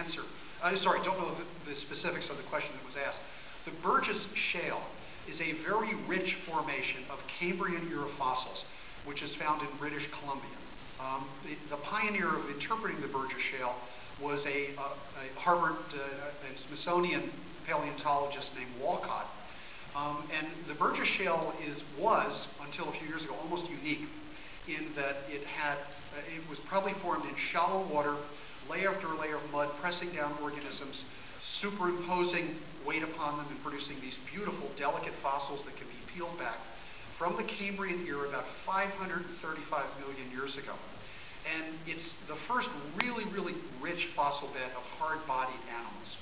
answer. Sorry, don't know the specifics of the question that was asked. The Burgess Shale is a very rich formation of Cambrian era fossils, which is found in British Columbia. The pioneer of interpreting the Burgess Shale was a Harvard and Smithsonian paleontologist named Walcott. And the Burgess Shale was, until a few years ago, almost unique in that it was probably formed in shallow water, layer after layer of mud, pressing down organisms, superimposing weight upon them and producing these beautiful, delicate fossils that can be peeled back from the Cambrian era about 535 million years ago. And it's the first really, really rich fossil bed of hard-bodied animals.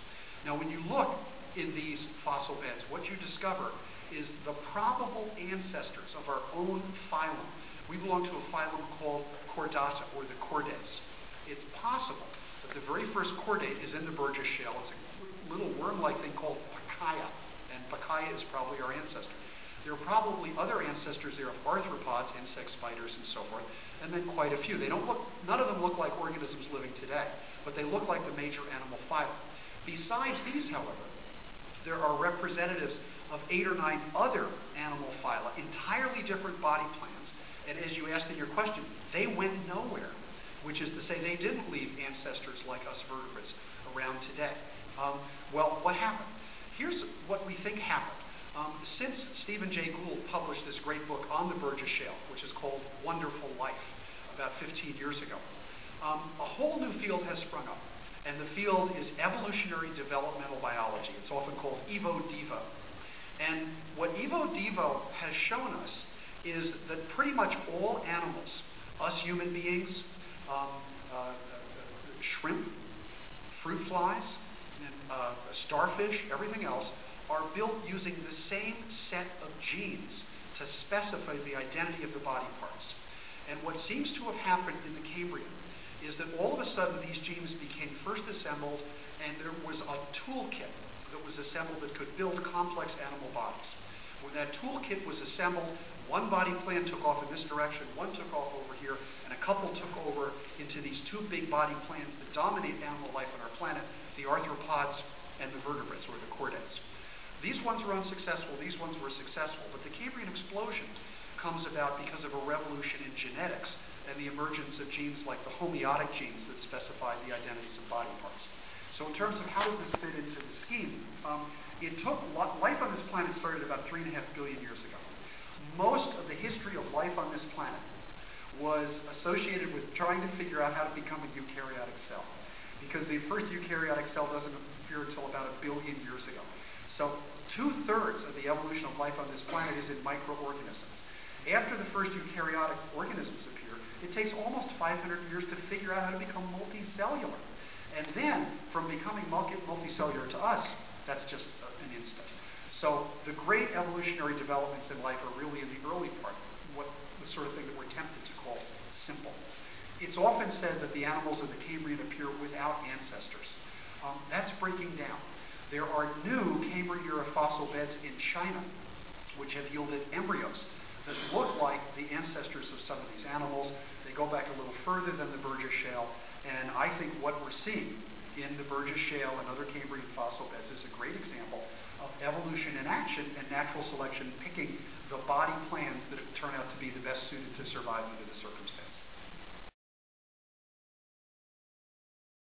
Now, when you look in these fossil beds, what you discover is the probable ancestors of our own phylum. We belong to a phylum called Chordata, or the chordates. It's possible that the very first chordate is in the Burgess Shale. It's a little worm-like thing called Pacaya, and Pacaya is probably our ancestor. There are probably other ancestors there of arthropods, insects, spiders, and so forth, and then quite a few. None of them look like organisms living today, but they look like the major animal phylum. Besides these, however, there are representatives of 8 or 9 other animal phyla, entirely different body plans, and as you asked in your question, they went nowhere, which is to say they didn't leave ancestors like us vertebrates around today. Well, what happened? Here's what we think happened. Since Stephen Jay Gould published this great book on the Burgess Shale, which is called Wonderful Life, about 15 years ago, a whole new field has sprung up. And the field is evolutionary developmental biology. It's often called Evo-Devo. And what Evo-Devo has shown us is that pretty much all animals, us human beings, shrimp, fruit flies, and, starfish, everything else, are built using the same set of genes to specify the identity of the body parts. And what seems to have happened in the Cambrian is that all of a sudden these genes became first assembled, and there was a toolkit that was assembled that could build complex animal bodies. When that toolkit was assembled, one body plan took off in this direction, one took off over here, and a couple took over into these 2 big body plans that dominate animal life on our planet, the arthropods and the vertebrates, or the chordates. These ones were unsuccessful, these ones were successful, but the Cambrian explosion comes about because of a revolution in genetics and the emergence of genes like the homeotic genes that specify the identities of body parts. So in terms of how does this fit into the scheme, life on this planet started about 3.5 billion years ago. Most of the history of life on this planet was associated with trying to figure out how to become a eukaryotic cell, because the first eukaryotic cell doesn't appear until about 1 billion years ago. So 2/3 of the evolution of life on this planet is in microorganisms. After the first eukaryotic organisms appear, it takes almost 500 years to figure out how to become multicellular. And then, from becoming multicellular to us, that's just an instant. So the great evolutionary developments in life are really in the early part, the sort of thing that we're tempted to call simple. It's often said that the animals of the Cambrian appear without ancestors. That's breaking down. There are new Cambrian-era fossil beds in China, which have yielded embryos that look like the ancestors of some of these animals. They go back a little further than the Burgess Shale, and I think what we're seeing in the Burgess Shale and other Cambrian fossil beds is a great example of evolution in action and natural selection picking the body plans that turn out to be the best suited to survive under the circumstances.